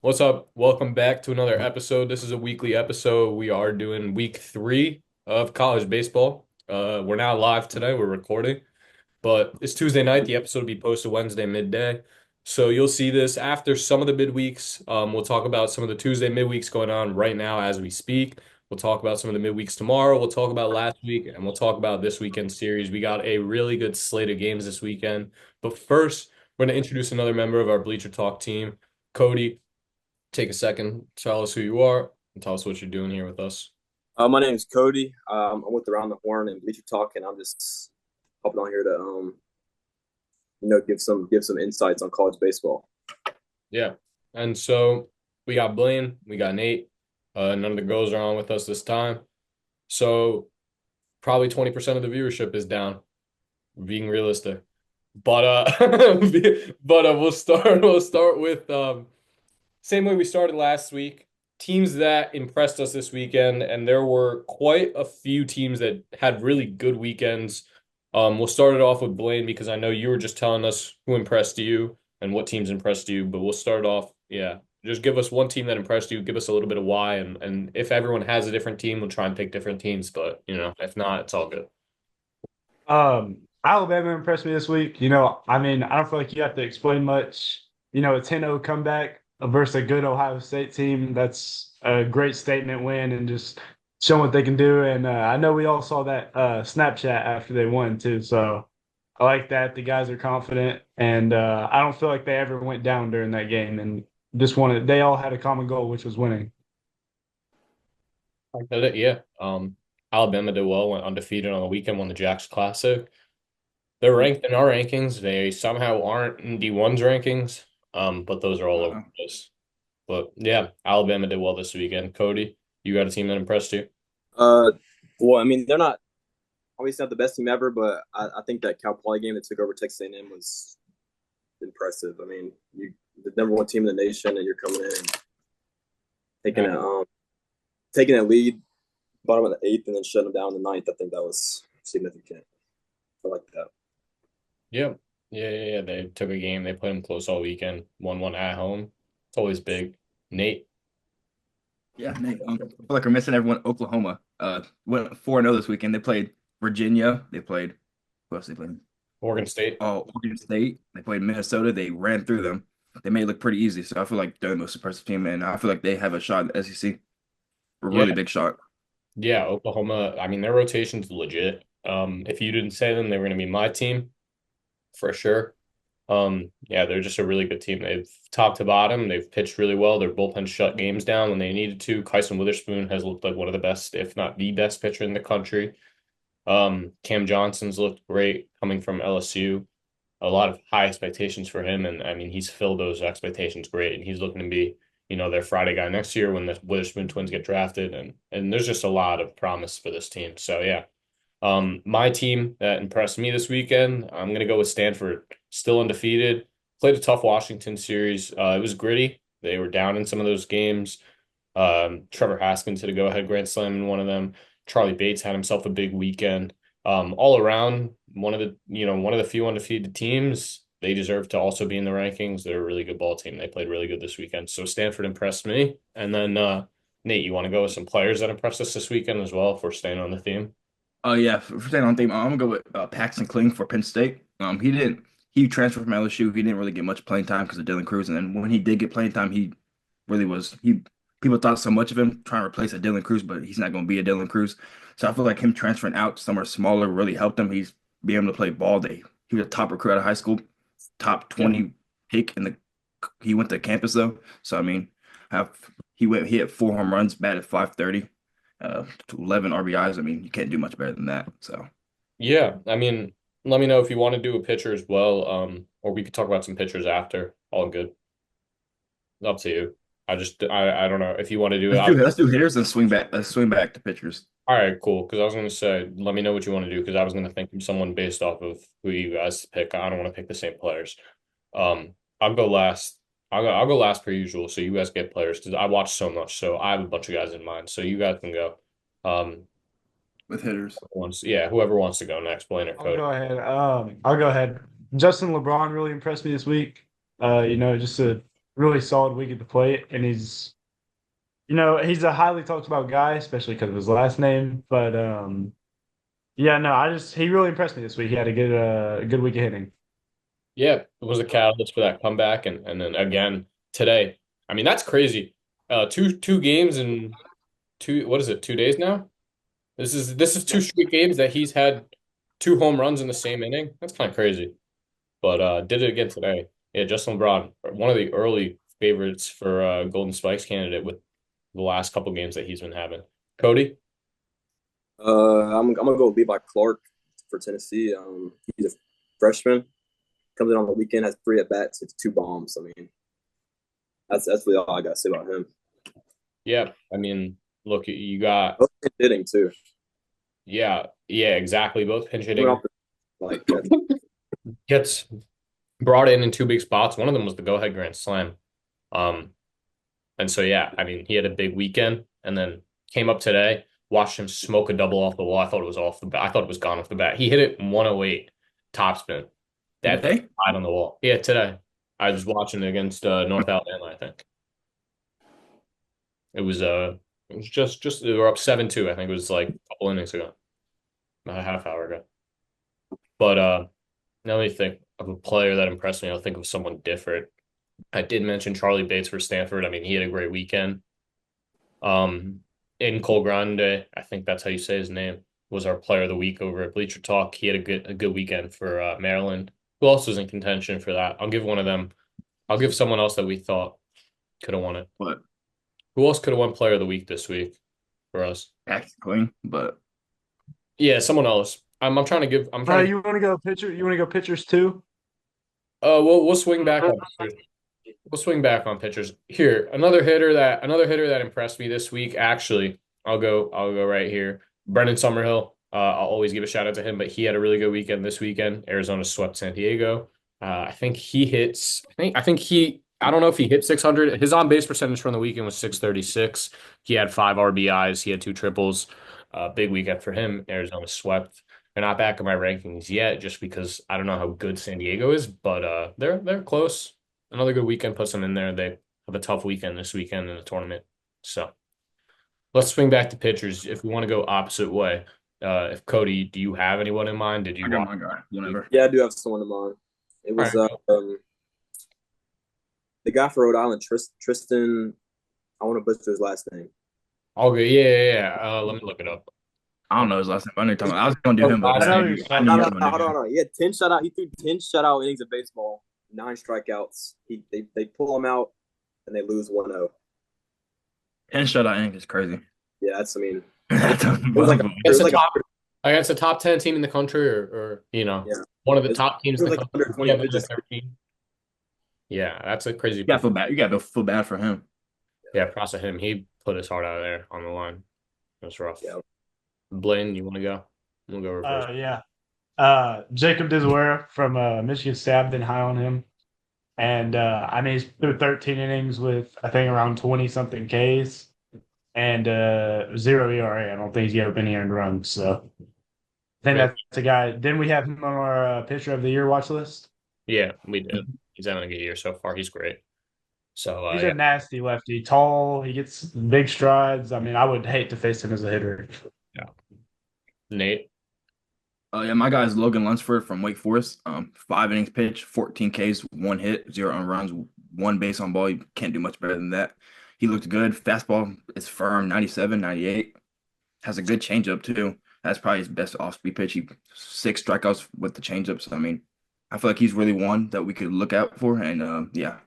What's up? Welcome back to another episode. This is a weekly episode. We are doing week 3 of college baseball. We're now live today. We're recording, but it's Tuesday night. The episode will be posted Wednesday midday. So you'll see this after some of the midweeks. We'll talk about some of the Tuesday midweeks going on right now as we speak. We'll talk about some of the midweeks tomorrow. We'll talk about last week, and we'll talk about this weekend series. We got a really good slate of games this weekend. But first, we're going to introduce another member of our Bleacher Talk team, Cody. Take a second, tell us who you are, and tell us what you're doing here with us. My name is Cody. I'm with Around the Horn and Bleacher Talk, and I'm just hopping on here to give some insights on college baseball. Yeah. And so we got Blaine, we got Nate. None of the girls are on with us this time. So probably 20% of the viewership is down, being realistic. But we'll start with same way we started last week. Teams that impressed us this weekend, and there were quite a few teams that had really good weekends. We'll start it off with Blaine because I know you were just telling us who impressed you and what teams impressed you, but we'll start off, yeah. Just give us one team that impressed you, give us a little bit of why, and if everyone has a different team, we'll try and pick different teams, but if not, it's all good. Alabama impressed me this week. I don't feel like you have to explain much. A 10-0 comeback versus a good Ohio State team. That's a great statement win and just showing what they can do. And I know we all saw that Snapchat after they won too. So I like that. The guys are confident, and I don't feel like they ever went down during that game. And just wanted, they all had a common goal, which was winning. I get it, yeah. Alabama did well, went undefeated on the weekend, won the Jacks Classic. They're ranked in our rankings. They somehow aren't in D1's rankings, but those are all over Uh, the place. But yeah, Alabama did well this weekend. Cody, you got a team that impressed you? Uh, well, I mean, they're not obviously not the best team ever, but I think that Cal Poly game that took over Texas A&M was impressive. I mean, you the number one team in the nation, and you're coming in and taking Yeah. a lead, bottom of the eighth, and then shutting them down in the ninth. I think that was significant. I like that. Yeah. Yeah. They took a game. They played them close all weekend. 1-1 at home. It's always big. Nate, yeah, Nate, I feel like we're missing everyone. Oklahoma went 4-0 this weekend. They played Virginia. They played who else they played? Oregon State. Oh, Oregon State. They played Minnesota. They ran through them. They made it look pretty easy. So I feel like they're the most impressive team, and I feel like they have a shot at the SEC, a Yeah. really big shot. Yeah. Oklahoma. I mean, their rotation's legit. If you didn't say them, they were going to be my team for sure. Yeah, they're just a really good team. They've top to bottom, they've pitched really well. Their bullpen shut games down when they needed to. Kyson Witherspoon has looked like one of the best, if not the best pitcher in the country. Cam Johnson's looked great coming from LSU. A lot of high expectations for him, and I mean he's filled those expectations great, and he's looking to be, their Friday guy next year when the Witherspoon twins get drafted, and there's just a lot of promise for this team. So yeah, my team that impressed me this weekend, I'm gonna go with Stanford, still undefeated. Played a tough Washington series. It was gritty. They were down in some of those games. Trevor Haskins hit a go-ahead grand slam in one of them. Charlie Bates had himself a big weekend. All around, one of the few undefeated teams. They deserve to also be in the rankings. They're a really good ball team. They played really good this weekend. So Stanford impressed me. And then Nate, you want to go with some players that impressed us this weekend as well if we're staying on the theme? Oh yeah, for staying on theme, I'm gonna go with Paxton Kling for Penn State. He transferred from LSU. He didn't really get much playing time because of Dylan Cruz, and then when he did get playing time, he really was he. People thought so much of him trying to replace a Dylan Cruz, but he's not going to be a Dylan Cruz. So I feel like him transferring out somewhere smaller really helped him. He's being able to play ball. He was a top recruit out of high school, top Yeah. 20 pick in the. He went to campus though, so I mean, have he had 4 home runs, batted 530 to 11 RBIs. I mean, you can't do much better than that. So, Yeah, I mean, let me know if you want to do a pitcher as well, or we could talk about some pitchers after. All good. Up to you. I don't know if you want to do it. let's do hitters and swing back. Let's swing back to pitchers. All right, cool. Because I was going to say, let me know what you want to do because I was going to think of someone based off of who you guys pick. I don't want to pick the same players. I'll go last. I'll go last per usual. So you guys get players because I watch so much. So I have a bunch of guys in mind. So you guys can go. Um, With hitters. whoever wants to go next, Blaine or I'll Cody. go ahead. I'll go ahead. Justin LeBron really impressed me this week. Just a really solid week at the plate, and he's a highly talked about guy, especially because of his last name. But yeah, no, he really impressed me this week. He had a good week of hitting. Yeah, it was a catalyst for that comeback, and then again today. I mean, that's crazy. Two games in two. What is it? 2 days now. This is two straight games that he's had two home runs in the same inning. That's kind of crazy. But did it again today. Yeah, Justin LeBron, one of the early favorites for Golden Spikes candidate with the last couple games that he's been having. Cody? I'm gonna go with Levi Clark for Tennessee. He's a freshman. Comes in on the weekend, has 3 at-bats, it's 2 bombs. I mean, that's really all I got to say about him. Yeah, I mean, look, you got Both hitting too. yeah, exactly. Both pinch Coming hitting off like gets brought in two big spots. One of them was the go-ahead grand slam. Um, and so yeah, I mean, he had a big weekend, and then came up today. Watched him smoke a double off the wall. I thought it was off the bat. I thought it was gone off the bat. He hit it 108 topspin. That thing Today? died on the wall. Yeah, today. I was watching it against North Alabama, I think. It was just they were up 7-2. I think it was like a couple innings ago, not a half hour ago. But now let me think of a player that impressed me. I'll think of someone different. I did mention Charlie Bates for Stanford. I mean, he had a great weekend. Um, in Cole Grande, I think that's how you say his name, was our player of the week over at Bleacher Talk. He had a good weekend for Maryland. Who else was in contention for that? I'll give one of them. I'll give someone else that we thought could have won it. What? Who else could have won player of the week this week for us? Paxton Cling, but Yeah, someone else. I'm trying to give. I'm trying to. You want to go pitcher? You want to go pitchers too? We'll swing back on pitchers. We'll swing back on pitchers. Here, another hitter that impressed me this week. Actually, I'll go right here. Brendan Summerhill. I'll always give a shout out to him, but he had a really good weekend this weekend. Arizona swept San Diego. I think he hits. I think he. I don't know if he hit 600. His on base percentage from the weekend was 636. He had 5 RBIs. He had 2 triples. Big weekend for him. Arizona swept. They're not back in my rankings yet, just because I don't know how good San Diego is, but they're close. Another good weekend puts them in there. They have a tough weekend this weekend in the tournament. So let's swing back to pitchers if we want to go opposite way. If Cody, do you have anyone in mind? Did I you got watch? my guy. Whenever. yeah, I do have someone in mind. It All was right. the guy for Rhode Island, Tristan. I want to butcher his last name. All good. Yeah. Let me look it up. I don't know his last name. I know you're talking about. I was gonna do him, but I know I you're knew, I talking knew No, you no, were no, gonna hold do on, him. hold on. He had 10 shutout. He threw 10 shutout innings of baseball, 9 strikeouts. They pull him out and they lose 1-0. 10 shutout innings is crazy. Yeah, that's. I mean, That's it was like a, unbelievable. it It's was a like a, top against a top 10 team in the country, or yeah. one of the It top teams was in the like under country. 20 Yeah, they're pitches. 13. Yeah, that's a crazy You gotta feel performance. bad. You gotta feel bad for him. Yeah, props to him. He put his heart out there on the line. It was rough. Yeah. Blaine, you want to go? We'll go reverse. Yeah. Jacob Dezuera from Michigan State. I've been high on him. And I mean, he's through 13 innings with, I think, around 20 something Ks and 0 ERA. I don't think he's given up any earned runs. So I think Right. that's a guy. Then we have him on our pitcher of the year watch list. Yeah, we did. He's having a good year so far. He's great. So He's yeah, a nasty lefty, tall. He gets big strides. I mean, I would hate to face him as a hitter. yeah. Nate. Yeah, my guy is Logan Lunsford from Wake Forest. 5 innings pitched, 14 Ks, 1 hit, 0 runs, 1 base on ball. You can't do much better than that. He looked good. Fastball is firm, 97, 98. Has a good changeup too. That's probably his best off-speed pitch. He 6 strikeouts with the changeup. So I mean, I feel like he's really one that we could look out for. And yeah,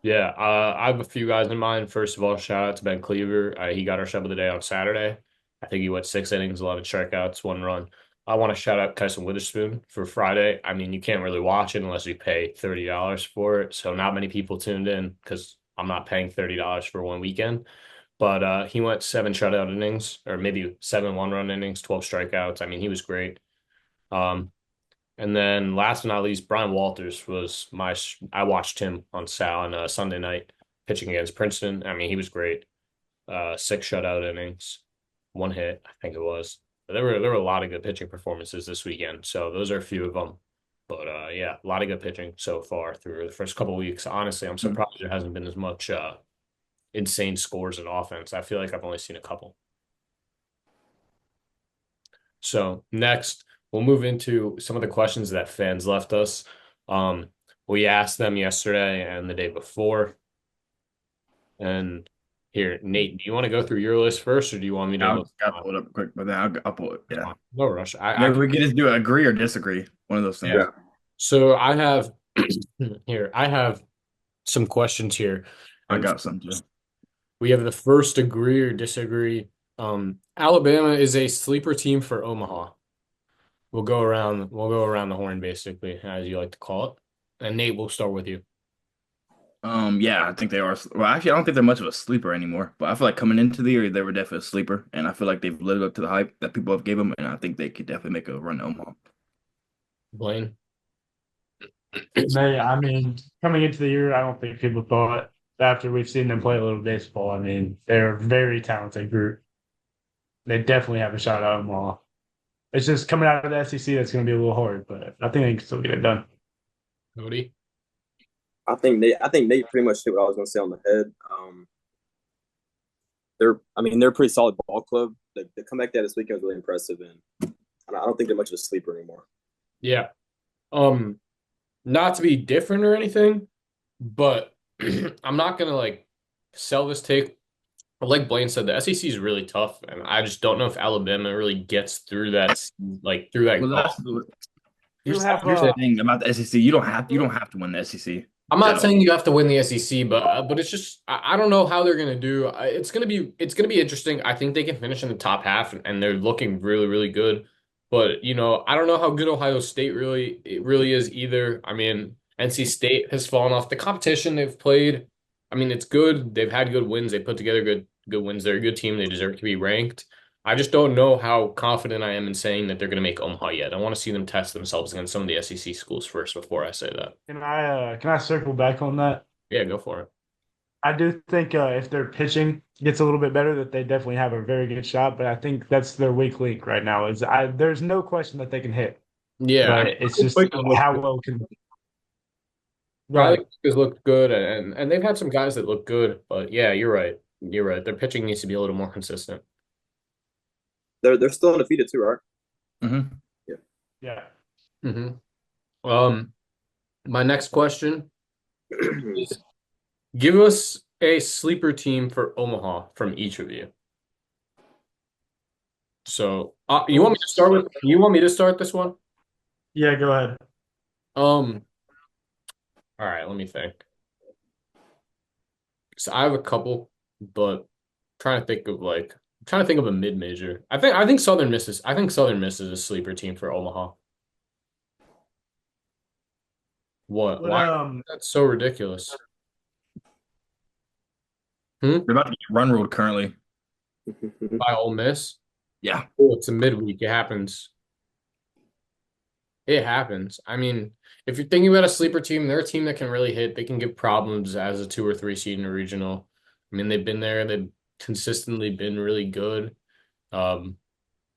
Yeah, I have a few guys in mind. First of all, shout out to Ben Cleaver. He got our shove of the day on Saturday. I think he went 6 innings, 11 strikeouts, 1 run. I want to shout out Tyson Witherspoon for Friday. I mean, you can't really watch it unless you pay $30 for it. So not many people tuned in because I'm not paying $30 for one weekend. But he went 7 shutout innings, or maybe 7 1-run innings, 12 strikeouts. I mean, he was great. Um, and then last but not least, Brian Walters was I watched him on Sunday night pitching against Princeton. I mean, he was great. 6 shutout innings, 1 hit, I think it was. There were a lot of good pitching performances this weekend. So those are a few of them. But yeah, a lot of good pitching so far through the first couple weeks. Honestly, I'm surprised there hasn't been as much insane scores in offense. I feel like I've only seen a couple. So next, we'll move into some of the questions that fans left us. Um, we asked them yesterday and the day before. And here, Nate, do you want to go through your list first, or do you want me to look? I'll pull it up quick, but then I'll pull it. Yeah. No rush. Maybe we could just do agree or disagree. One of those things. Yeah. So I have here. I have some questions here. I got some too. We have the first agree or disagree. Alabama is a sleeper team for Omaha. We'll go around. We'll go around the horn, basically, as you like to call it. And Nate, we'll start with you. Yeah, I think they are. Well, actually, I don't think they're much of a sleeper anymore. But I feel like coming into the year, they were definitely a sleeper, and I feel like they've lived up to the hype that people have gave them, and I think they could definitely make a run to Omaha. Blaine. I mean, coming into the year, I don't think people thought after we've seen them play a little baseball. I mean, they're a very talented group. They definitely have a shot at Omaha. It's just coming out of the SEC that's going to be a little hard, but I think they can still get it done. Cody. I think Nate pretty much hit what I was going to say on the head. They're a pretty solid ball club. The comeback they had this weekend was really impressive, and I don't think they're much of a sleeper anymore. Yeah. Not to be different or anything, but I'm not gonna like sell this take. But like Blaine said, the SEC is really tough, and I just don't know if Alabama really gets through that, like through that. Well, that's You here's have here's the thing about the SEC. You don't have to win the SEC. I'm not saying you have to win the SEC, but it's just I don't know how they're gonna do. It's gonna be interesting. I think they can finish in the top half, and they're looking really really good. But I don't know how good Ohio State really is either. I mean, NC State has fallen off the competition they've played. I mean, it's good. They've had good wins. They put together good wins. They're a good team. They deserve to be ranked. I just don't know how confident I am in saying that they're going to make Omaha yet. I want to see them test themselves against some of the SEC schools first before I say that. Can I circle back on that? Yeah, go for it. I do think if their pitching gets a little bit better, that they definitely have a very good shot. But I think that's their weak link right now. There's no question that they can hit, Yeah, but it's just how well can. I Right. think has looked good, and they've had some guys that look good. But yeah, you're right. You're right. Their pitching needs to be a little more consistent. They're still undefeated too, right? Mm-hmm. Yeah. Yeah. My next question is: give us a sleeper team for Omaha from each of you. So, you want me to start this one? Yeah. Go ahead. All right, let me think. So I have a couple, but trying to think of a mid-major. I think Southern Miss is a sleeper team for Omaha. What? But, Why? That's so ridiculous. They're about to get run ruled currently. By Ole Miss? Yeah. Oh, it's a midweek. It happens. It happens. I mean, if you're thinking about a sleeper team, they're a team that can really hit. They can give problems as a 2 or 3 seed in a regional. I mean, they've been there. They've consistently been really good. Um,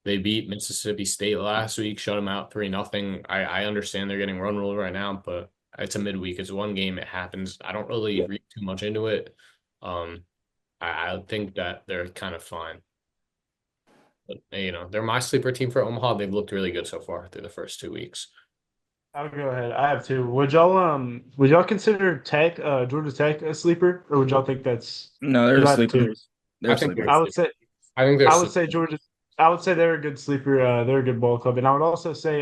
they beat Mississippi State last week, shut them out 3-0. I understand they're getting run ruled right now, but it's a midweek. It's one game. It happens. I don't really read too much into it. I think that they're kind of fine. But, they're my sleeper team for Omaha. They've looked really good so far through the first 2 weeks. I'll go ahead. I have two. Would y'all consider Georgia Tech a sleeper, or would y'all think that's No, they're a sleeper. I think I would say Georgia. I would say they're a good sleeper. They're a good ball club, and I would also say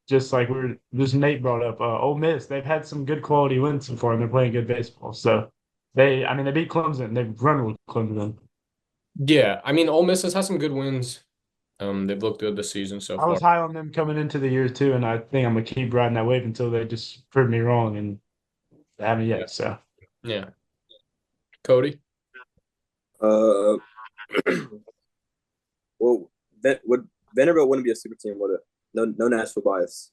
just like Nate brought up, Ole Miss. They've had some good quality wins so far, and they're playing good baseball. So they beat Clemson. They've run with Clemson. Yeah, I mean, Ole Miss has had some good wins. They've looked good this season so I was far. high on them coming into the year too, and I think I'm gonna keep riding that wave until they just prove me wrong, and they haven't yet. So Yeah, Cody. Uh, well, Vanderbilt wouldn't be a super team, would it? No national bias.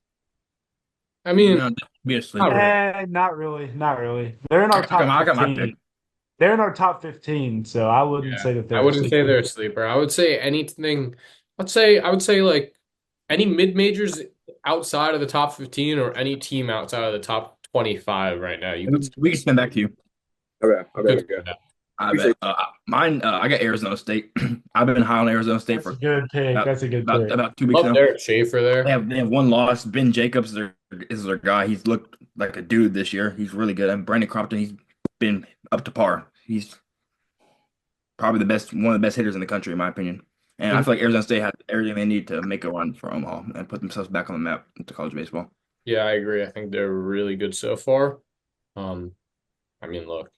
I mean, No, be a sleeper. not really, not really. They're in our top I got my 15. pick. They're in our top 15, so I wouldn't say that they're. I wouldn't say they're a sleeper. I would say anything. I would say like any mid majors. outside of the top 15 or any team outside of the top 25 right now, you could We can spin back to you. Okay. you could Okay. do that. I bet. Appreciate Mine. I got Arizona State. I've been high on Arizona State That's a for good pick. That's a good pick. about 2 weeks Love now. Derek Schaefer there. They have one loss. Ben Jacobs is their guy. He's looked like a dude this year. He's really good. And Brandon Crompton, he's been up to par. He's probably one of the best hitters in the country, in my opinion. And I feel like Arizona State has everything they need to make a run for Omaha and put themselves back on the map into college baseball. Yeah, I agree. I think they're really good so far. I mean, look,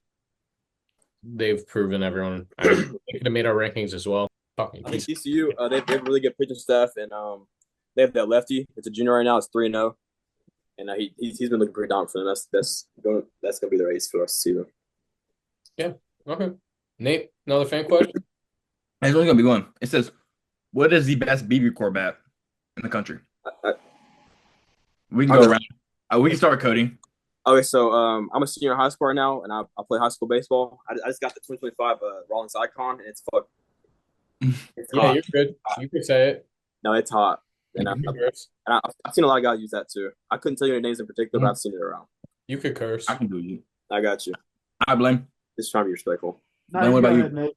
they've proven everyone. I mean, they could have made our rankings as well. Fucking I think TCU, they have really good pitching staff, and they have that lefty. It's a junior right now. It's 3-0, and he's been looking pretty dominant for them. That's gonna be their ace for the rest of the season. Yeah. Okay. Nate, another fan question. That's only gonna be one. It says, "What is the best BB Corps bat in the country?" We can go around. We can start coding. Okay, so I'm a senior in high school right now, and I play high school baseball. I just got the 2025 Rollins Icon, and it's fuck. It's Yeah, hot. you're good. You could say it. No, it's hot. And You could curse. I've seen a lot of guys use that too. I couldn't tell you any names in particular, but I've seen it around. You could curse. I can do you. I got you. I blame. Just trying to be respectful. No, Then what you about go you? ahead, Nate.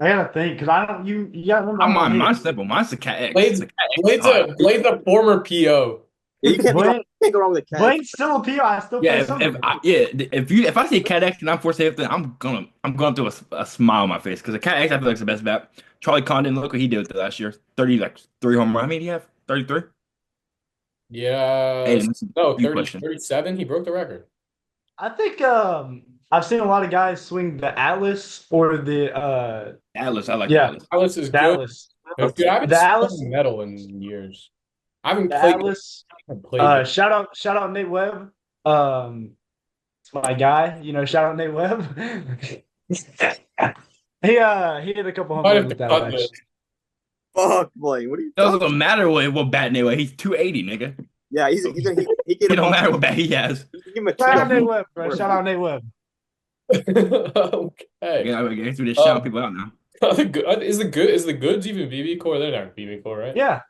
I gotta think because I don't. You gotta remember. Mine's simple. Mine's the Cat X. Blade's a former PO. Yeah, you can't go wrong with a cat. Blake's still a PO. I still play Yeah, some. if I see a Cat X and I'm forced to say I'm going through a smile on my face because a Cat X I feel like is the best bat. Charlie Condon, look what he did with it last year. 3 home run. How many did he have? 33. Yeah. Hey, that's a No, good 30, question. 37. He broke the record. I think I've seen a lot of guys swing the Atlas or the Atlas, I like yeah. Atlas. Alice is the good. Atlas. Dude, I haven't The seen Alice- metal in years. I haven't The played. Atlas. I haven't played. Shout out Nate Webb. It's my guy. Shout out Nate Webb. he hit a couple home Might runs have with to that cut last. this. Fuck, Blaine. What are you It talking? doesn't matter what bat anyway. He's 280, nigga. Yeah, he can It don't matter what bat he has. give him a Shout out two. Nate Webb, bro. Shout out Nate Webb. Okay. Yeah, I guess we just shouting people out now. Is the goods even BB core? They're not BB core, right? Yeah.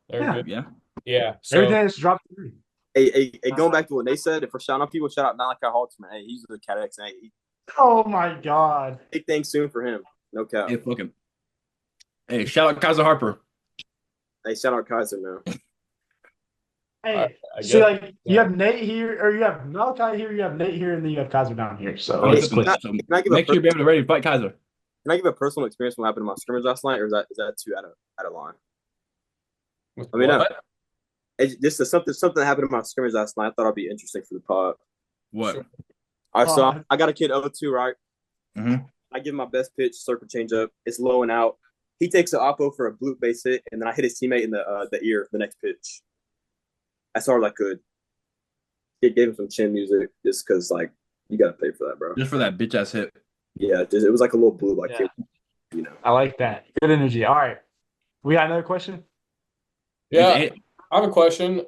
They're Yeah. good. Yeah. Yeah. So Everything that's dropped. Hey, going back to what they said, if we're shouting out people, shout out Malachi Haltzman. Hey, he's the Cat X. Hey, Oh my God. big things soon for him. No cap. Hey, fuck him. Hey, shout out Kaiser Harper. Hey, shout out Kaiser now. Hey, I so guess- like you have Nate here, or you have Malachi here, you have Nate here, and then you have Kaiser down here. So Oh, it's it's- split. so Can I give make sure you're able to ready to fight Kaiser. Can I give a personal experience from what happened in my scrimmage last night, or is that too out of line? I mean, What? This is something happened in my scrimmage last night. I thought it'd be interesting for the pod. What? Sure. All right, so Oh. I got a kid 0-2, right? Mhm. I give him my best pitch, circle change up. It's low and out. He takes an oppo for a bloop base hit, and then I hit his teammate in the ear the next pitch. As hard as I could. It gave him some chin music just because, like, you got to pay for that, bro. Just for that bitch ass hit. Yeah, it was like a little blue, like, Yeah. I like that. Good energy. All right. We got another question? Yeah. It- I have a question.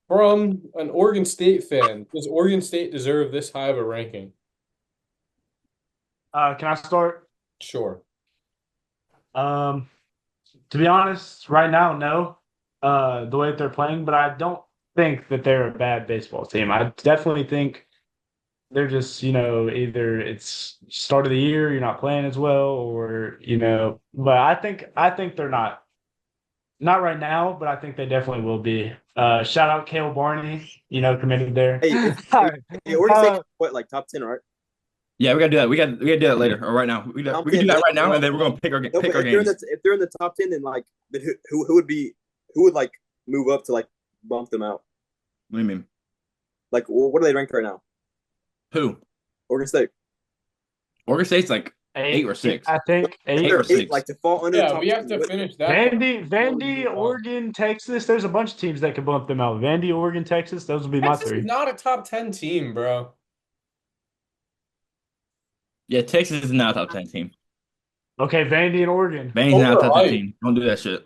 From an Oregon State fan, does Oregon State deserve this high of a ranking? Can I start? Sure. To be honest, right now, no. The way that they're playing, but I don't think that they're a bad baseball team. I definitely think they're just, either it's start of the year, you're not playing as well, or, but I think they're not right now, but I think they definitely will be. Shout out Cale Barney, committed there. Hey, All right. Hey, Oregon State, what, like top 10, right? Yeah, we gotta do that. We gotta do that later or right now. We can do that right now, and then we're gonna pick our No, but games. if they're in the top 10, then, like, then who would, like, move up to, like, bump them out? What do you mean? Like, what are they ranked right now? Who? Oregon State. Oregon State's like 8 or 6. I think eight. Eight or They're six. like, to fall under the Yeah, top we have 10. to finish that. Vandy, Oregon, Texas. There's a bunch of teams that could bump them out. Vandy, Oregon, Texas. Those would be my Texas three. is not a top 10 team, bro. Yeah, Texas is not a top 10 team. Okay, Vandy and Oregon. Vandy's not a top 10 Alright. team. Don't do that shit.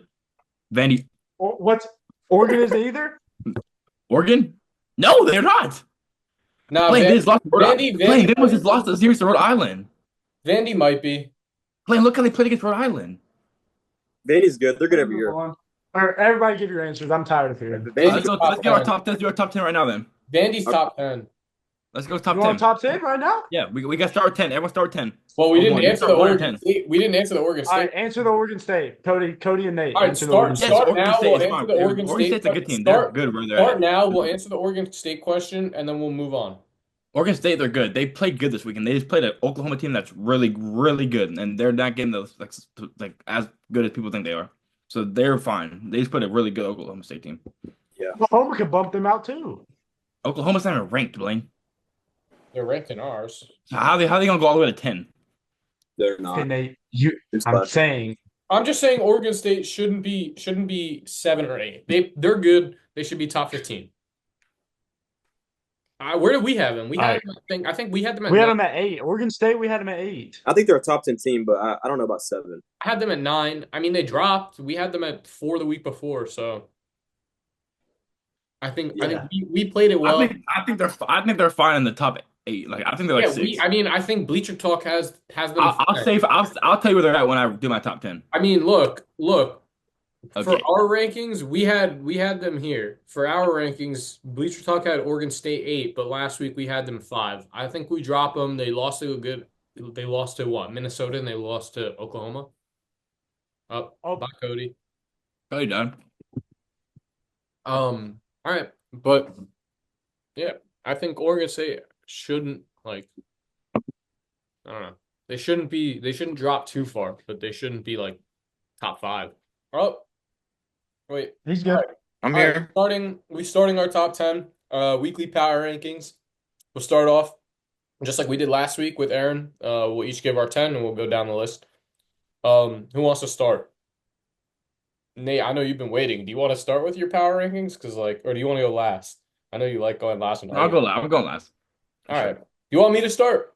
Vandy, What's Oregon is either? Oregon? No, they're not. Nah, Blaine just lost to Rhode Vandy, Island. Blaine, they Vandy, just lost the series to Rhode Island. Vandy might be. Blaine, look how they played against Rhode Island. Vandy's good. They're good every year. All All right, everybody give your answers. I'm tired of hearing. Vandy's Let's good go. top Let's get our 10. top 10. Let's do our top 10 right now then. Vandy's Okay. top 10. Let's go You top want 10. top 10 right now? Yeah, we got to start with 10. Everyone start with 10. Well, we Or didn't one. You answer the start 1 or Oregon 10. State. We didn't answer the Oregon All right, State. answer the Oregon State. Cody and Nate, All right, answer the Oregon Yes, State. start Oregon now. State We'll is answer fine. the Oregon Oregon State State's a question. good team. They're good where they're Start at. now. We'll answer the Oregon State question, and then we'll move on. Oregon State, they're good. They played good this weekend. They just played an Oklahoma team that's really, really good, and they're not getting those like as good as people think they are. So they're fine. They just played a really good Oklahoma State team. Yeah. Oklahoma could bump them out too. Oklahoma's not even ranked, Blaine. They're ranked in ours. So how they gonna go all the way to 10? They're not. Okay, Nate, It's I'm bad. saying I'm just saying Oregon State shouldn't be 7 or 8. They're good. They should be top 15. Where did we have them? We had them, I think we had them at we had 9. them at 8. Oregon State, we had them at 8. I think they're a top 10 team, but I don't know about 7. I had them at 9. I mean, they dropped. We had them at 4 the week before, so I think Yeah. we played it well. I think they're fine in the top 8. Like I think they're like Yeah, 6. I think Bleacher Talk has them. I'll tell you where they're at when I do my top 10. I mean, look. For Okay. our rankings, we had them here. For our rankings, Bleacher Talk had Oregon State 8, but last week we had them 5. I think we dropped them. They lost to what? Minnesota, and they lost to Oklahoma. Up by Cody. Cody done. All right, but yeah, I think Oregon State shouldn't I don't know. They shouldn't drop too far, but they shouldn't be like top 5. Oh, wait. He's good. All right. I'm All here. right, we starting our top 10 weekly power rankings. We'll start off just like we did last week with Aaron. We'll each give our 10 and we'll go down the list. Who wants to start? Nate, I know you've been waiting. Do you want to start with your power rankings? Or do you want to go last? I know you like going last one. I'll go last. I'm going last. All right. You want me to start?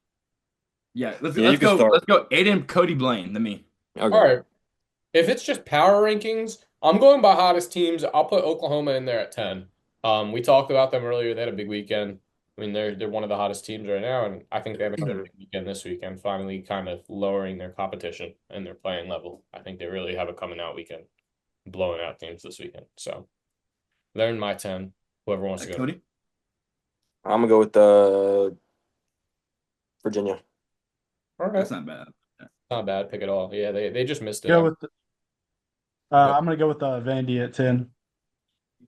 Yeah, let's Yeah, you can go. start. Let's go. Aiden, Cody, Blaine, then me. Okay. All right. If it's just power rankings, I'm going by hottest teams. I'll put Oklahoma in there at 10. We talked about them earlier. They had a big weekend. I mean, they're one of the hottest teams right now, and I think they have another big weekend this weekend, finally kind of lowering their competition and their playing level. I think they really have a coming out weekend, blowing out teams this weekend. So they're in my 10. Whoever wants to go. Cody. I'm going to go with Virginia. All right. That's not bad. Not a bad pick at all. Yeah, they just missed it. Go with I'm gonna go with Vandy at 10.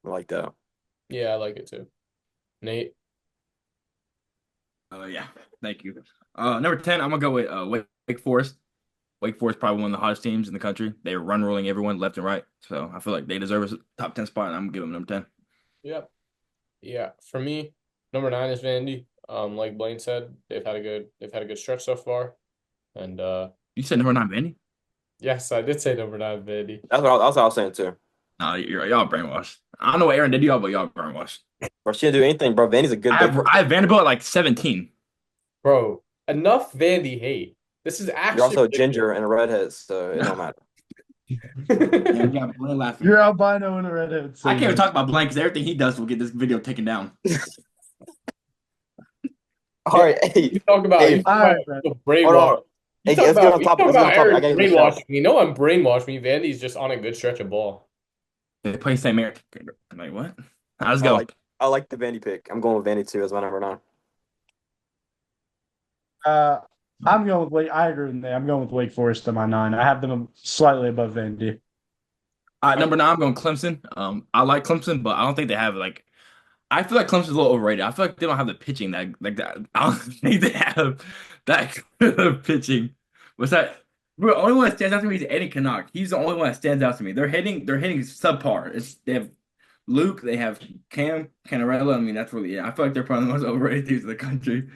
I like that. Yeah, I like it too. Nate. Yeah, thank you. Number 10, I'm gonna go with Wake Forest. Wake Forest probably one of the hottest teams in the country. They run ruling everyone left and right, so I feel like they deserve a top 10 spot. And I'm gonna give them number 10. Yep. Yeah. For me, number 9 is Vandy. Like Blaine said, they've had a good stretch so far. And You said number 9, Vandy? yes, I did say number 9, Vandy. That's what I was saying too. No, y'all brainwashed. I don't know what Aaron did to y'all, but y'all brainwashed. Bro, she didn't do anything, bro. Vandy's a good. I have Vanderbilt at like 17. Bro, enough Vandy hate. This is actually You're also a ridiculous. ginger and a redhead, so it don't matter. Yeah, we got Blaine laughing. You're albino and a redhead. I can't even talk about Blaine because everything he does will get this video taken down. All right, hey, You talk about, Hey, you talk all right, about Bro. brainwash. hold on. You Hey, talk let's get about, on you top. talk Let's get about on top. I Aaron gotta give a shout. brainwashing me. No one brainwashed me. Vandy's just on a good stretch of ball. They play St. Mary. I'm like, what? Let's I go. like the Vandy pick. I'm going with Vandy too as my number 9. I'm going with I agree with Nate. I'm going with Wake Forest to my 9. I have them slightly above Vandy. Number 9, I'm going Clemson. I like Clemson, but I don't think they have like. I feel like Clemson's a little overrated. I feel like they don't have the pitching that like that. I don't think they have that good of pitching. What's that? Bro, the only one that stands out to me is Eddie Canuck. He's the only one that stands out to me. They're hitting subpar. They have Luke, they have Cam Canarella. I mean, that's really it. I feel like they're probably the most overrated teams in the country.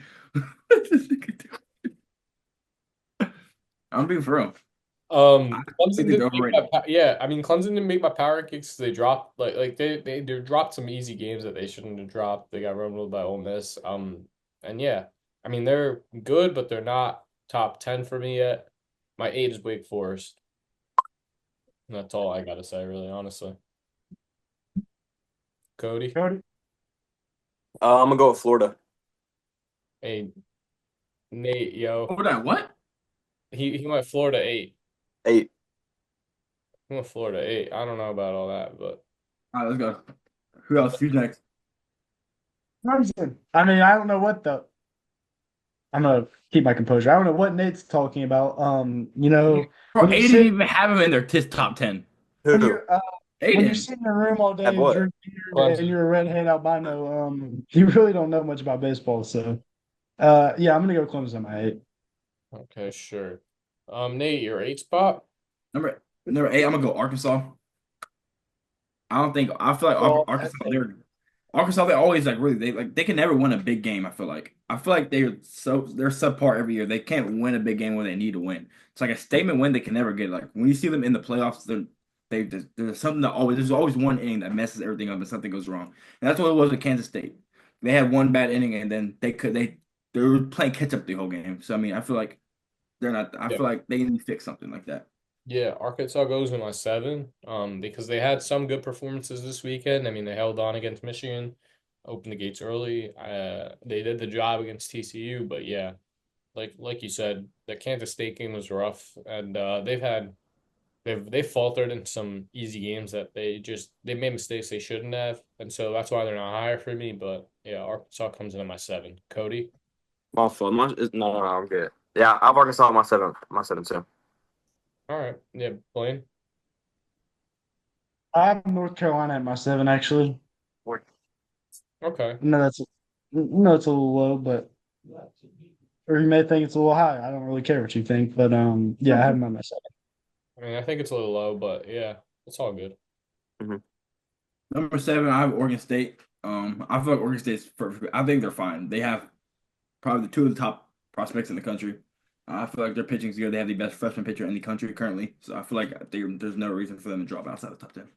I'm being for real. Clemson think didn't they're make overrated. Clemson didn't make my power rankings because they dropped they dropped some easy games that they shouldn't have dropped. They got run ruled by Ole Miss. And yeah, I mean they're good, but they're not top 10 for me yet. My 8 is Wake Forest. And that's all I gotta say, really, honestly. Cody, Cody? I'm gonna go with Florida. hey, Nate, yo, Over that what? he went Florida 8. 8. I'm a Florida 8. I don't know about all that, but All right, let's go. Who else? Who's next? Clemson. I mean, I don't know what the. I'm gonna keep my composure. I don't know what Nate's talking about. Bro, when you A didn't sit even have him in their top 10. when Who? you're when you Aiden. sit in a room all Have day and what? drink beer and Clemson. you're a redhead albino, you really don't know much about baseball. So, yeah, I'm gonna go Clemson on my eight. Okay, sure. Nate, your 8 spot? Number 8, I'm gonna go Arkansas. I feel like Well, Arkansas, they always like really they can never win a big game. I feel like they're subpar every year. They can't win a big game when they need to win. It's like a statement win they can never get. Like when you see them in the playoffs, there's something that always there's always one inning that messes everything up and something goes wrong. And that's what it was with Kansas State. They had one bad inning and then they were playing catch up the whole game. So I mean I feel like they're not. I Yeah. feel like they need to fix something like that. Yeah, Arkansas goes in my 7, because they had some good performances this weekend. I mean, they held on against Michigan, opened the gates early. They did the job against TCU, but yeah, like you said, the Kansas State game was rough, and they've faltered in some easy games that they made mistakes they shouldn't have, and so that's why they're not higher for me. But yeah, Arkansas comes in at my 7. Cody. My fault. No, no, I'm good. Yeah, I've Arkansas on my seventh. My seven too. All right, yeah, Blaine. I have North Carolina at my seven, actually. Okay. No, no, it's a little low, but or you may think it's a little high. I don't really care what you think, but yeah, I have them at my seven. I mean, I think it's a little low, but yeah, it's all good. Mm-hmm. Number 7, I have Oregon State. I feel like Oregon State's perfect. I think they're fine. They have probably two of the top prospects in the country. I feel like their pitching's good. They have the best freshman pitcher in the country currently. So I feel like there's no reason for them to drop outside the top 10.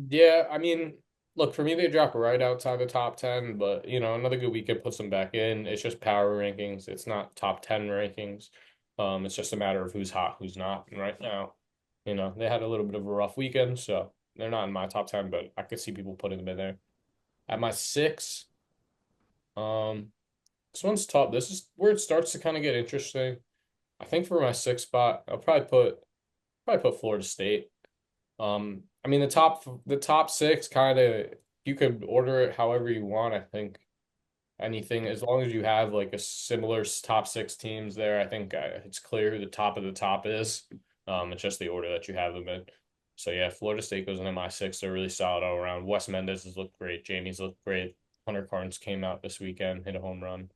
Yeah, I mean, look, for me, they drop right outside the top 10, but another good weekend puts them back in. It's just power rankings. It's not top 10 rankings. It's just a matter of who's hot, who's not. And right now, they had a little bit of a rough weekend, so they're not in my top 10, but I could see people putting them in there. At my 6, um, this one's tough. This is where it starts to kind of get interesting. I think for my 6th spot, I'll probably put Florida State. I mean the top 6 kind of you could order it however you want. I think anything as long as you have like a similar top 6 teams there. I think it's clear who the top of the top is. It's just the order that you have them in. So yeah, Florida State goes into my 6. They're really solid all around. Wes Mendez has looked great. Jamie's looked great. Hunter Carnes came out this weekend, hit a home run.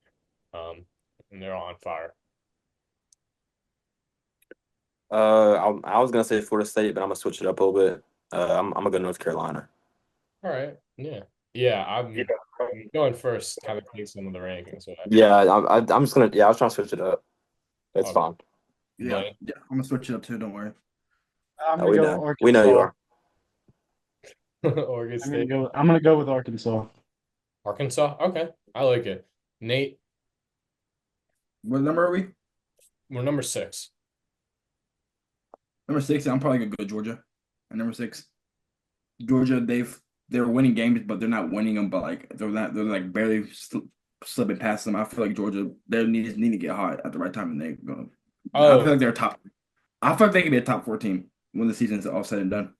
Um, and they're all on fire. I was gonna say Florida State, but I'm gonna switch it up a little bit. I'm gonna go North Carolina. All right, yeah, yeah. I'm going first. Kind of take some of the rankings. What I think. Yeah, I'm just gonna. Yeah, I was trying to switch it up. It's Okay, fine. Yeah, Blaine. yeah. I'm gonna switch it up too. Don't worry. I'm No, gonna we go know. We know you Arkansas. are. Oregon State. I'm gonna go with Arkansas. Arkansas? Okay. I like it. Nate, What number are we? we're number 6. Number 6. I'm probably gonna go Georgia. And number 6, Georgia. They're winning games, but they're not winning them. But like they're not. They're like barely slipping past them. I feel like Georgia. They need to get hot at the right time, and they go. I feel Oh, like they're top. I feel like they can be a top 4 team when the season's all said and done.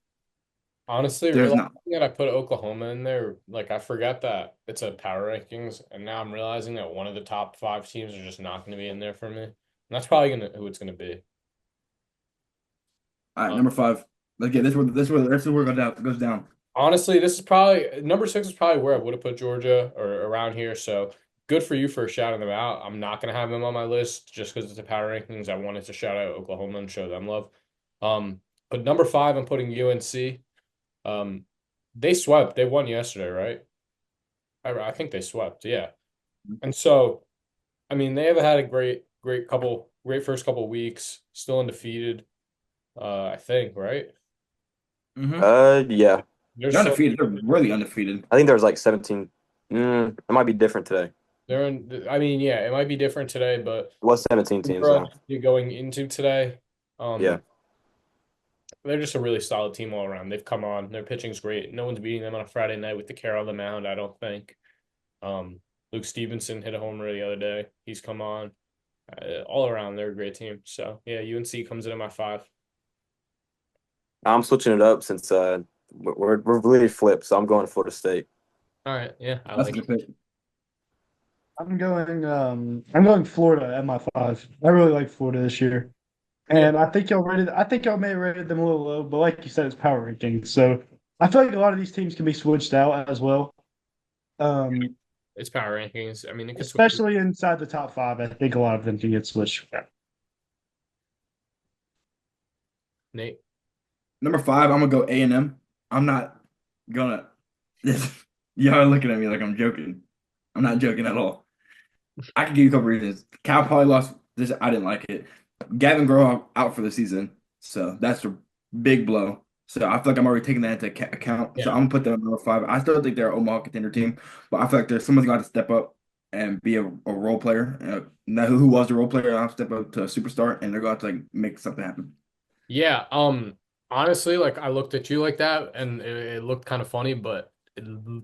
honestly, There's realizing not. that I put Oklahoma in there, like I forgot that it's a power rankings, and now I'm realizing that one of the top 5 teams are just not going to be in there for me. And that's probably gonna who it's gonna be. All right, Um, number 5. Let's get this is where it goes down. Honestly, this is probably number 6 is probably where I would have put Georgia or around here. So good for you for shouting them out. I'm not gonna have them on my list just because it's a power rankings. I wanted to shout out Oklahoma and show them love. Um, but number 5, I'm putting UNC. Um, they swept. They won yesterday, right? I think they swept. Yeah. And so, I mean, they have had a great first couple weeks. Still undefeated. I think, right? Mm-hmm. Yeah. They're They're so undefeated. They're really undefeated. I think there's like 17. It might be different today. they're in. I mean, yeah, it might be different today, but It was 17 teams we're though. undefeated going into today. Yeah. They're just a really solid team all around. They've come on. Their pitching's great. No one's beating them on a Friday night with the Carroll on the mound, I don't think. Um, Luke Stevenson hit a homer the other day. He's come on. All around, they're a great team. So yeah, UNC comes in at my 5. I'm switching it up since we're really flipped, so I'm going Florida State. All right, yeah, I That's a like good it. pick. I'm going Florida at my 5. I really like Florida this year. Yeah, And I think y'all may have rated them a little low, but like you said, it's power rankings. So I feel like a lot of these teams can be switched out as well. Um, it's power rankings. I mean, it could switch. Especially inside the top 5, I think a lot of them can get switched. Nate. Number 5, I'm gonna go A&M. I'm not gonna. Y'all are looking at me like I'm joking. I'm not joking at all. I can give you a couple reasons. Cal probably lost this. I didn't like it. Gavin Groh out for the season, so that's a big blow. So I feel like I'm already taking that into account. So Yeah. I'm gonna put them at number 5. I still think they're an Omaha contender team, but I feel like there's someone's got to step up and be a role player. Now who was a role player? I'll step up to a superstar, and they're going to like make something happen. Yeah, honestly, like I looked at you like that and it looked kind of funny, but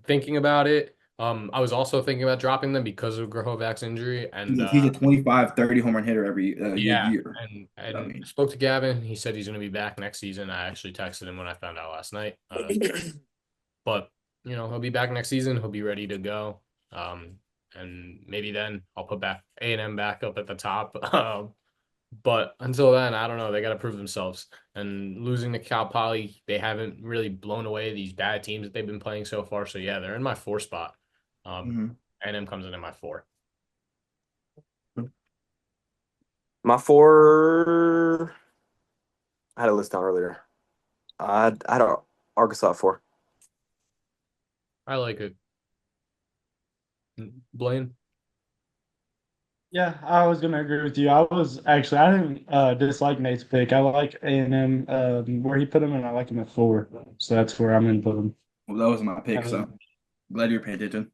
thinking about it, I was also thinking about dropping them because of Grahovac's injury and He's a 25, 30 home run hitter every yeah, year. I and mean, spoke to Gavin. He said he's going to be back next season. I actually texted him when I found out last night. But he'll be back next season. He'll be ready to go. And maybe then I'll put back A&M back up at the top. But until then, I don't know. They got to prove themselves. And losing to Cal Poly, they haven't really blown away these bad teams that they've been playing so far. So yeah, they're in my 4 spot. mhm. A&M comes in my 4. My 4, I had a list down earlier. I had Arkansas at 4. I like it. Blaine. Yeah, I was gonna agree with you. I didn't dislike Nate's pick. I like A&M where he put him, and I like him at 4. So that's where I'm gonna put him. Well, that was my pick, so Um, glad you're paying attention.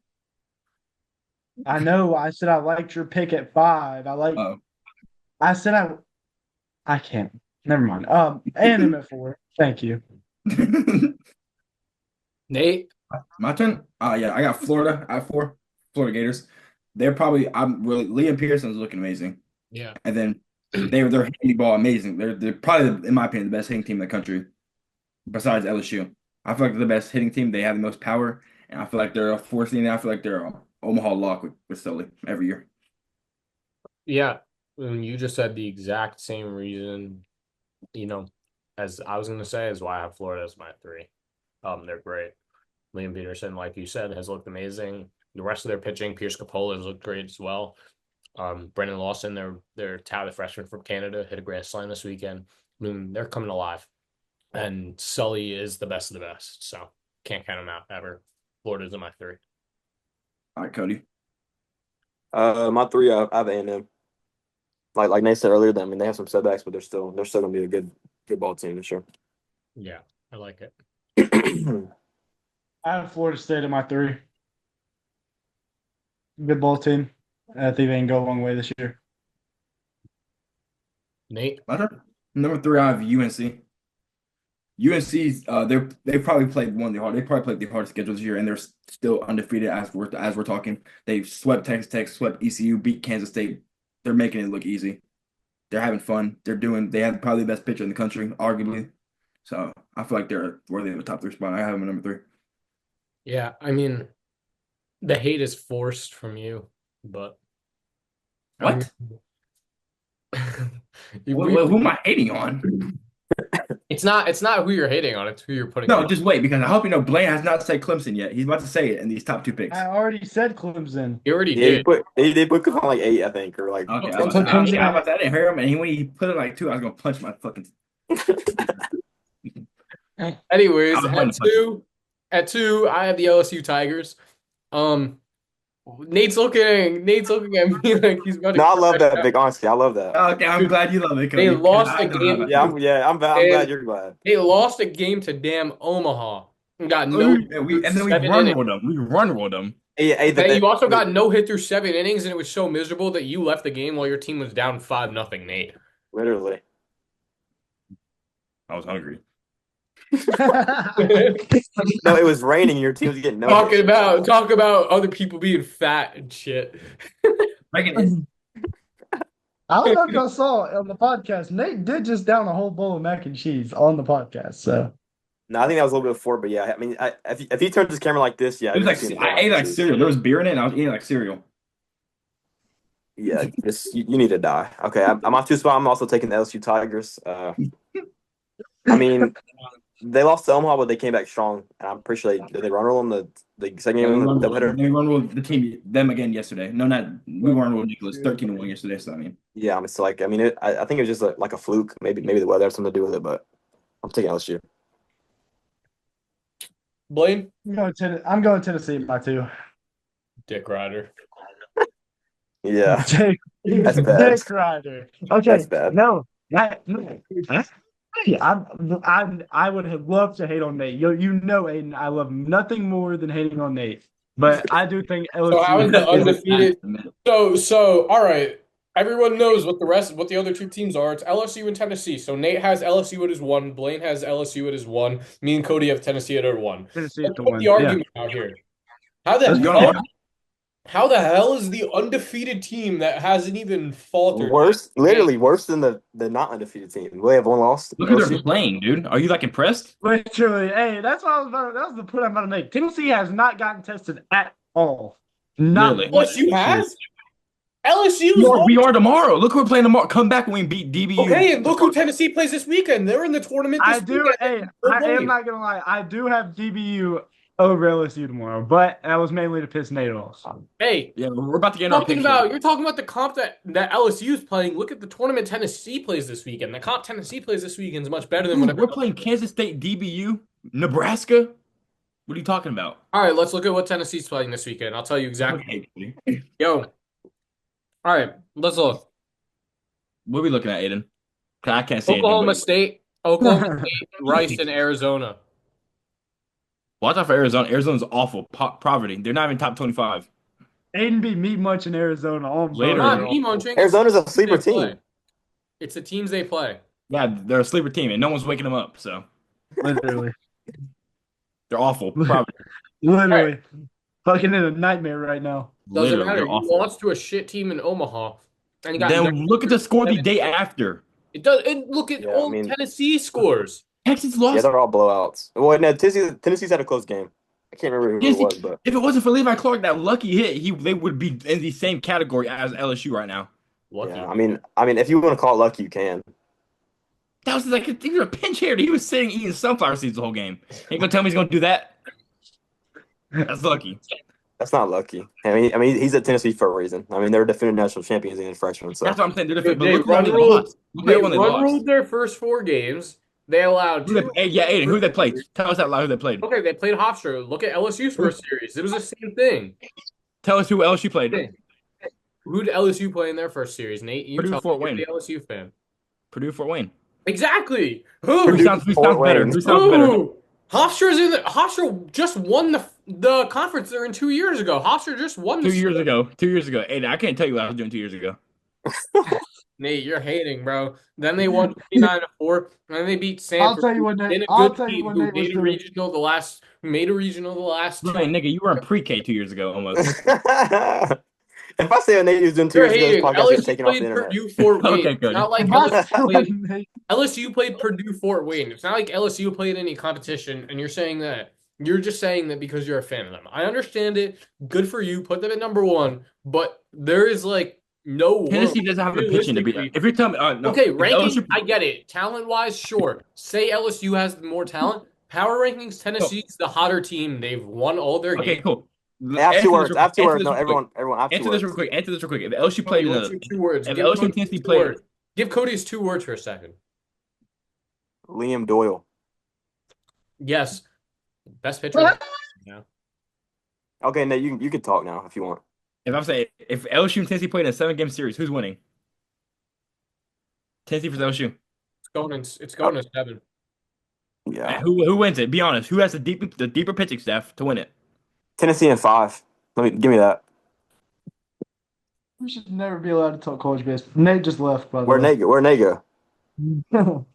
I know. I said I liked your pick at 5. Oh. I said I can't. Never mind. A&M at 4. Thank you. Nate. My turn. Yeah, I got Florida at 4. Florida Gators. They're probably. I'm really. Liam Pearson's looking amazing, Yeah. and then they're hitting the ball amazing. They're probably, in my opinion, the best hitting team in the country, besides LSU. I feel like they're the best hitting team. They have the most power, and I feel like they're a force team. I feel like they're a Omaha lock with Sully every year. Yeah. And you just said the exact same reason, as I was going to say, is why I have Florida as my 3. They're great. Liam Peterson, like you said, has looked amazing. The rest of their pitching, Pierce Capola has looked great as well. Brendan Lawson, their touted freshman from Canada, hit a grand slam this weekend. I mean, they're coming alive. And Sully is the best of the best. So can't count them out ever. Florida's in my 3. All right, Cody. My 3, I have A&M. Like Nate said earlier, I mean they have some setbacks, but they're still gonna be a good ball team, for sure. Yeah, I like it. I have Florida State at my 3. Good ball team. I think they can go a long way this year. Nate. My turn. Number 3, I have UNC. UNC's they probably played one of the hard. They probably played the hardest schedule this year, and they're still undefeated as we're talking. They've swept Texas Tech, swept ECU, beat Kansas State. They're making it look easy. They're having fun. They have probably the best pitcher in the country, arguably. So I feel like they're worthy of a top 3 spot. I have them at number 3. Yeah, I mean, the hate is forced from you, but What? Who am I hating on? It's not who you're hating on, it's who you're putting No, on. just wait, because I hope you know Blaine has not said Clemson yet. He's about to say it in these top 2 picks. I already said Clemson. You already Yeah, did. they put on like 8, I think, or like. Okay, They put Clemson I didn't hear him, and when he put it like 2, I was gonna punch my fucking. Anyways, I was going to punch him. at 2, I have the LSU Tigers. Nate's looking at me like he's about to No, I cry love that, now. Vic. Honestly, I love that. Okay, I'm glad you love it, They Cody. lost I a don't have game. it. I'm glad you're glad. They lost a game to damn Omaha and got And no we and then we 7 run innings. rolled them. We run rolled them. Then you also got no hit through 7 innings, and it was so miserable that you left the game while your team was down 5-0, Nate. Literally. I was hungry. No, it was raining. Your team was getting no. Talk about other people being fat and shit. Megan, I don't know if y'all saw on the podcast. Nate did just down a whole bowl of mac and cheese on the podcast. So No, I think that was a little bit before, but yeah, I mean, if he turns his camera like this, yeah, It was you're like seeing the I whole ate like cheese. cereal. There was beer in it, and I was eating like cereal. Yeah, you need to die. Okay, I'm on two spot. I'm also taking the LSU Tigers. I mean, they lost to Omaha, but they came back strong, and I'm pretty sure they run roll in the second Yeah, game in the doubleheader. we run with the team them again yesterday. No, not we weren't ridiculous. 13-1 yesterday. So I mean, Yeah, it's like I mean, I think it was just like a fluke. Maybe the weather had something to do with it, but I'm taking LSU. Blaine? I'm going Tennessee by 2. Dick Rider. Yeah, Jake, that's bad. Dick Rider. Okay, That's bad. no, no. I would have loved to hate on Nate. You know, Aiden, I love nothing more than hating on Nate. But I do think So how is LSU the is undefeated? So all right. Everyone knows what the other two teams are. It's LSU and Tennessee. So Nate has LSU at his 1. Blaine has LSU at his 1. Me and Cody have Tennessee at our 1. Tennessee Let's to put win. the argument out here. How the Let's you go. hell? How the hell is the undefeated team that hasn't even faltered? Literally worse than the not undefeated team. We have one loss. Look who they're LSU. playing, dude. Are you like impressed? Literally, hey, that's what I was about. That was the point I'm about to make. Tennessee has not gotten tested at all. Not Really? LSU has? LSU's We are tomorrow. Look who we're playing tomorrow. Come back when we beat DBU. okay, and look who Tennessee plays this weekend. They're in the tournament this weekend. Hey, I am not gonna lie. I do have DBU over LSU tomorrow, but that was mainly to piss Nate off. Hey, Yeah, we're about to get in our picture. you're talking about the comp that LSU is playing. Look at the tournament Tennessee plays this weekend. The comp Tennessee plays this weekend is much better than Dude, whatever. we're playing Kansas State, DBU, Nebraska. What are you talking about? All right, let's look at what Tennessee's playing this weekend. I'll tell you exactly. Okay. Yo. All right, let's look. What are we looking at, Aiden? I can't see Oklahoma anything. State, Rice, and Arizona. Watch out for Arizona. Arizona's awful. Poverty. They're not even top 25. Aiden beat Meat Munch in Arizona. Later. Not me munching. Arizona's a sleeper They play. team. It's the teams they play. Yeah, they're a sleeper team, and no one's waking them up. So Literally. they're awful. Poverty. Literally. Fucking in a nightmare right now. Doesn't Literally, matter. they're You awful. lost to a shit team in Omaha. And you got Then look at the score the day after. It does. And look at Yeah, all I mean- Tennessee scores. Texas Yeah, lost. they're all blowouts. Well, no, Tennessee's had a close game. I can't remember who it was, but If it wasn't for Levi Clark, that lucky hit, they would be in the same category as LSU right now. Lucky. yeah, I mean, if you want to call it lucky, you can. That was like he was a pinch hitter. He was sitting eating sunflower seeds the whole game. Ain't gonna tell me he's gonna do that. That's lucky. That's not lucky. I mean, he's at Tennessee for a reason. I mean, they're defending national champions and freshmen. So That's what I'm saying. They're They different. But look run who they ruled. lost. Look They at when they run lost. ruled their first 4 games. They allowed two. Yeah, Aiden, who they played? Tell us out loud who they played. Okay, they played Hofstra. Look at LSU's first series. It was the same thing. Tell us who LSU played. Who did LSU play in their first series? Nate, you Purdue, tell Fort me, you're Wayne. the LSU fan. Purdue, Fort Wayne. Exactly. Who Who? sounds Fort better? Wayne. Who sounds better? Who? Hofstra's in the. Hofstra just won the conference they're in 2 years ago. Hofstra just won 2 this. years ago. 2 years ago. Aiden, I can't tell you what I was doing 2 years ago. Nate, you're hating, bro. Then they won 29-4, and then they beat Sanford. I'll tell you what Nate. Then a I'll good tell you team what who Nate was made a doing. regional the last. Who made a regional the last. Right, nigga, you were in pre-K 2 years ago almost. if I say what Nate was doing 2 You're years ago, this hating. podcast is LSU taken off the played internet. Purdue Fort Wayne. Okay, It's good. not like LSU played Purdue Fort Wayne. It's not like LSU played any competition, and you're saying that. You're just saying that because you're a fan of them. I understand it. Good for you. Put them at number 1, but there is like no Tennessee world. doesn't have the pitching to be. Realistically. If you're telling me, no, Okay, if ranking, LSU I get it. Talent-wise, sure. Say LSU has more talent. Power rankings, Tennessee's the hotter team. They've won all their Okay, games. cool. I have two words. I have two Answer words. this No, real quick. everyone. I have two Answer this real words. quick. Answer this real quick. If LSU played in Cody, what's your 2 words? if Give LSU Cody and Tennessee 2 played, words. Give Cody's 2 words for a second. Liam Doyle. Yes. Best pitcher. Okay, Nate, you can talk now if you want. if I'm saying if LSU and Tennessee played in a 7-game series, who's winning? Tennessee versus LSU. It's going to 7. Yeah, Who wins it? Be honest. Who has the deeper pitching staff to win it? Tennessee in 5. Give me that. We should never be allowed to talk college baseball. Nate just left, by the Where way. Nate? Where Nate go?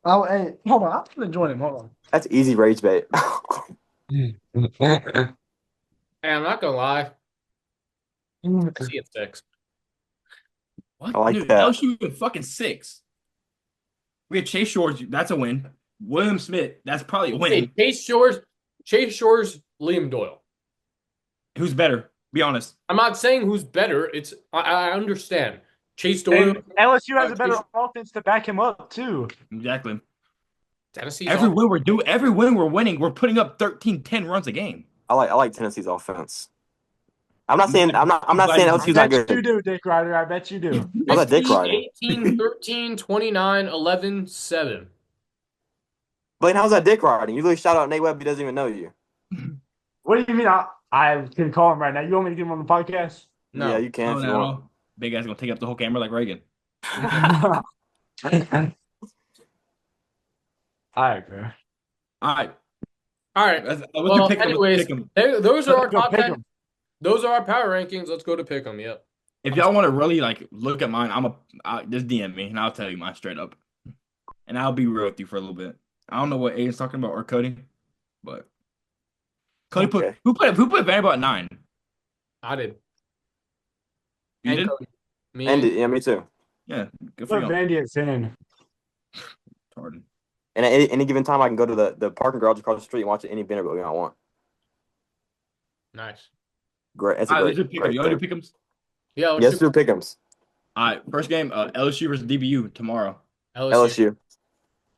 Oh, hey, hold on. I'm gonna join him. Hold That's easy rage bait. Hey, I'm not going to lie. on. I see it 6. What? I like Dude, that. LSU in fucking 6. We had Chase Shores. That's a win. William Smith. That's probably a Hey, win. Chase Shores, Liam Doyle. Who's better? Be honest. I'm not saying who's better. I understand. Chase Doyle, And LSU has a better Chase, offense to back him up too. Exactly. Tennessee's Every off. win every win we're winning, we're putting up 13, 10 runs a game. I like Tennessee's offense. I'm not saying I LSU's not bet you good. do, Dick Ryder. I bet you do. How's that dick 15, riding? 18, 13, 29, 11, 7. Blaine, how's that dick riding? You really shout out Nate Webb, he doesn't even know you. What do you mean? I can call him right now. You want me to get him on the podcast? No. Yeah, you can Oh, if you no, want. no. Big guy's gonna take up the whole camera like Reagan. All right, bro. All right. All right. Let's Well, pick 'em. anyways, those are our Go top pick 10. 'em. Those are our power rankings. Let's go to pick them. Yep. If y'all want to really like look at mine, just DM me and I'll tell you mine straight up. And I'll be real with you for a little bit. I don't know what Aiden's talking about or Cody, but Cody Okay. who put Vanderbilt at 9? I did. You And did? Cody. Me And and yeah, me too. Yeah, good for Put you. Vandy at 10. Pardon. And at any given time, I can go to the parking garage across the street and watch any Vanderbilt game I want. nice. Great. It's All a right, let's great, do pick 'em. great You want to thing. do pick 'em? Yeah, let's Yes, do do pick'ems. All right, first game, LSU versus DBU tomorrow. LSU. LSU.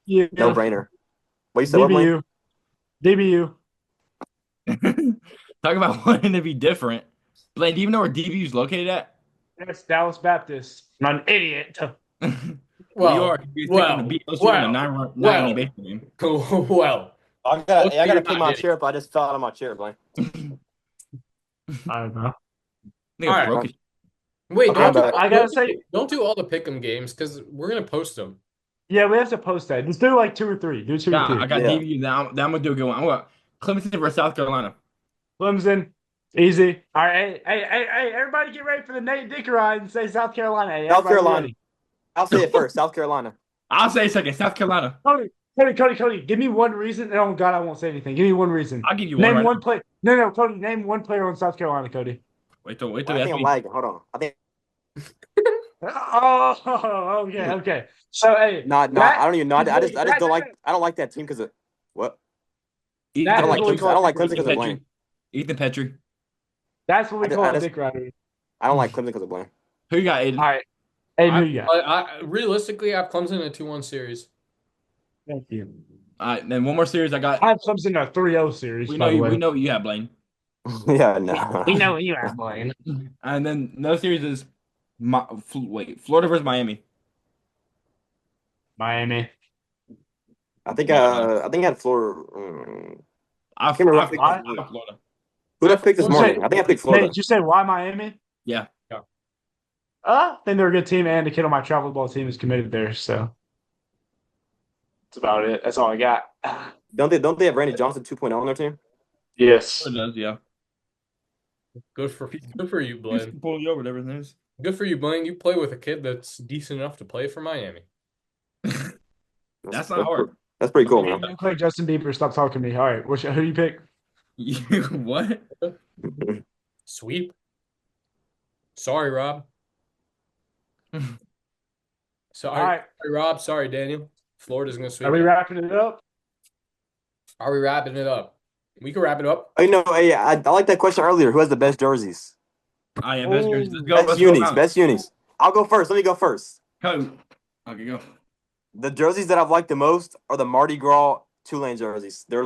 Yeah. No brainer. What you said, what, Blaine? DBU. Talk about wanting to be different. Blaine, do you even know where DBU is located at? That's Dallas Baptist. I'm an idiot. We are. You're thinking to beat LSU in a 9-90 baseball game. well. I Hopefully gotta you're pick not my hitting. chair up. I just fell out of my chair, Blaine. I don't know. Nigga All right. broke it. Wait, Okay, but I gotta say, don't do all the pick'em games because we're gonna post them. yeah, we have to post that. Just do like 2 or 3. Do 2 or Yeah, 3. I got Yeah. DBU. Now I'm gonna do a good one. I'm going Clemson versus South Carolina. Clemson, easy. All right, hey, everybody get ready for the Nate Dick ride and say South Carolina. Hey, South everybody Carolina. ready. I'll say it first. South Carolina. I'll say second. South Carolina. Cody, give me one reason. Oh, God, I won't say anything. Give me one reason. I'll give you one. Name Right one now. play. No, Cody, name one player on South Carolina, Cody. Wait till I the think I'm FB. lagging. Hold on. I think Oh, okay. So, hey. I don't even know. I just don't like. I don't like that team because of what? Ethan I don't like Petrie. Clemson. I don't like Clemson because of Petrie. Blaine. Ethan Petrie. That's what we call I a just- Dick rider. I don't like Clemson because of Blaine. Who you got, Aiden? All right. Hey, who you got? I realistically, I have Clemson in a 2-1 series. Thank you. All right, then one more series I got. I have Clemson in a 3-0 series, We by know the you. way. We know you have Blaine. Yeah, no. We know you are, Blaine. And then another series is Florida versus Miami. Miami. I think I had Florida. I can't remember. I picked Florida. Who did I pick this Who morning? said- I think I picked Nate, Florida. did you say why Miami? Yeah. I think they're a good team, and the kid on my travel ball team is committed there, so that's about it. That's all I got. Don't they have Randy Johnson 2.0 on their team? Yes. It does, yeah. Good for you, He's Blaine. pull you over, whatever it is. Good for you, Blaine. You play with a kid that's decent enough to play for Miami. That's not hard. That's pretty cool, man. You play Justin Bieber. Stop talking to me. All right. Who do you pick? You what? Sweep. Sorry, Rob. Sorry, All right. sorry, Rob. Sorry, Daniel. Florida's gonna sweep. Are we wrapping it up? Are we wrapping it up? We can wrap it up. Oh, you know, hey, I like that question earlier. Who has the best jerseys? I am best jerseys. Let's go. Best Let's go unis. around. Best unis. I'll go first. Let me go first. Okay, go. The jerseys that I've liked the most are the Mardi Gras Tulane jerseys. They're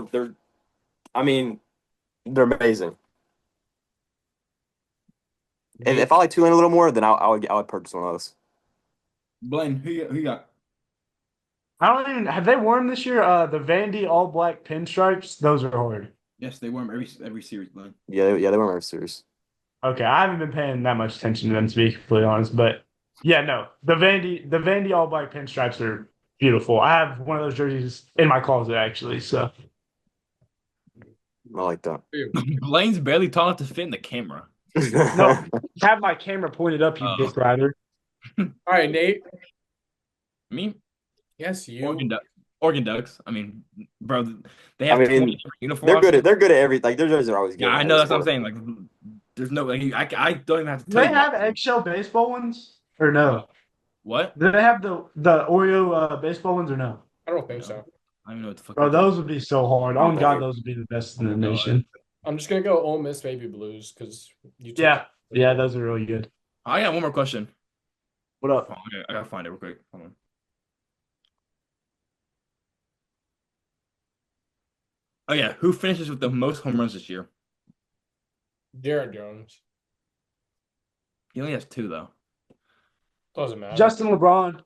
amazing. If I like Tulane a little more, then I would purchase one of those. Blaine, who you got? I don't even have they worn this year. The Vandy all black pinstripes. Those are hard. Yes, they wear them every series, Blaine. Yeah, they were very serious. Okay, I haven't been paying that much attention to them to be completely honest, but yeah, no, the Vandy all black pinstripes are beautiful. I have one of those jerseys in my closet actually. So I like that. Blaine's barely tall enough to fit in the camera. no, have my camera pointed up, you Oh. dick rider. All right, Nate. Me? Yes, you. Oregon Ducks. I mean, bro, they have I mean, 20 different uniforms. They're good at every like their jerseys are always good. Yeah, I know that's what I'm saying. Like, there's no like I don't even have to Do tell they you. have eggshell baseball ones? Or no? What? Do they have the Oreo baseball ones or no? I don't think No. so. I don't even know what the fuck Bro, you're talking those would be so hard. I don't On God, think. those would be the best in the God. nation. I'm just gonna go Ole Miss Baby Blues because you took. Yeah, yeah, those are really good. I got one more question. What Oh, up? I gotta find it real quick. Hold on. Oh yeah, who finishes with the most home runs this year? Jared Jones. He only has 2 though. Doesn't matter. Justin LeBron.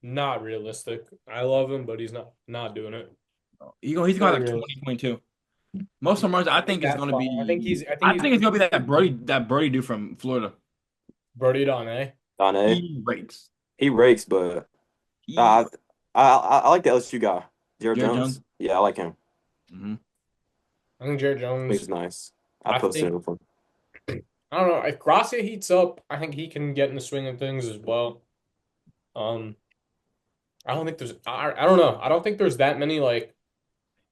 Not realistic. I love him, but he's not doing it. He's going like Very 20, realistic. 22. Most home runs, I think it's That's going to fine. I think be. he's. I think I he's think it's going to be that Brody dude from Florida. Brody Donne. Donne. He rates. He rakes, but He, uh, I like the LSU guy, Jared Jared Jones. Jones. Yeah, I like him. Mm-hmm. I think Jared He's Jones. nice. I I posted think him for. I don't know if Gracia heats up. I think he can get in the swing of things as well. Um, I don't think there's. I don't know. I don't think there's that many like.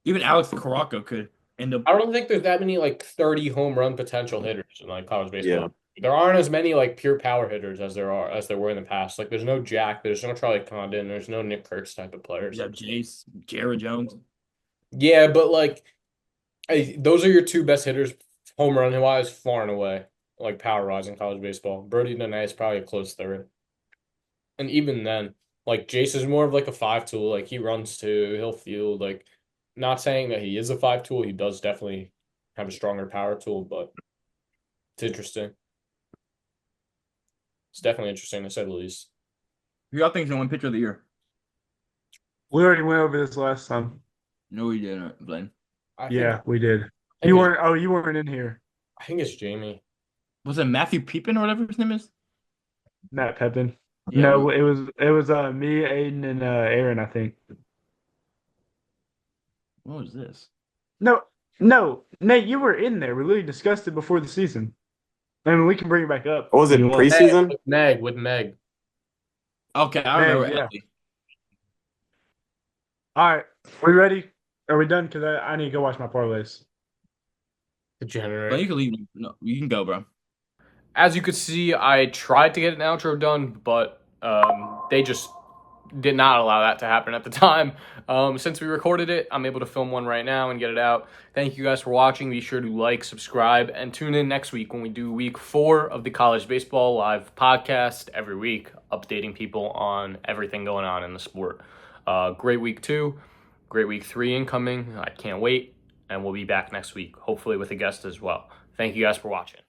Even Alex Caraco could end up. I don't think there's that many like 30 home run potential hitters in like college Yeah. baseball. There aren't as many like pure power hitters as there were in the past. Like there's no Jack, there's no Charlie Condon, there's no Nick Kurtz type of players. You have Jace, Jared Jones. Yeah, but like those are your two best hitters home run wise, far and away, like power wise in college baseball. Brody Donne is probably a close third. And even then, like Jace is more of like a five tool. Like he runs too, he'll field. Like not saying that he is a five tool, he does definitely have a stronger power tool, but it's interesting. It's definitely interesting to say the least. Who y'all think is going to win pitcher of the year? We already went over this last time. No, we didn't, Blaine. I think Yeah, we did. I You think it's, weren't. Oh, you weren't in here. I think it's Jamie. Was it Matthew Peepin or whatever his name is? Matt Pepin. Yeah. No, it was me, Aiden, and Aaron. I think. What was this? No, no, Nate, you were in there. We literally discussed it before the season. I mean, we can bring it back up. What was if it, you want. preseason? With Meg. Okay, I Meg, remember yeah. Ellie. All right, we ready? Are we done? Because I need to go watch my parlays. Degenerate. But you can leave. No, you can go, bro. As you could see, I tried to get an outro done, but they just did not allow that to happen at the time. Since we recorded it, I'm able to film one right now and get it out. Thank you guys for watching. Be sure to like, subscribe, and tune in next week when we do week 4 of the College Baseball Live podcast every week, updating people on everything going on in the sport. Great week 2, great week 3 incoming. I can't wait, and we'll be back next week, hopefully with a guest as well. Thank you guys for watching.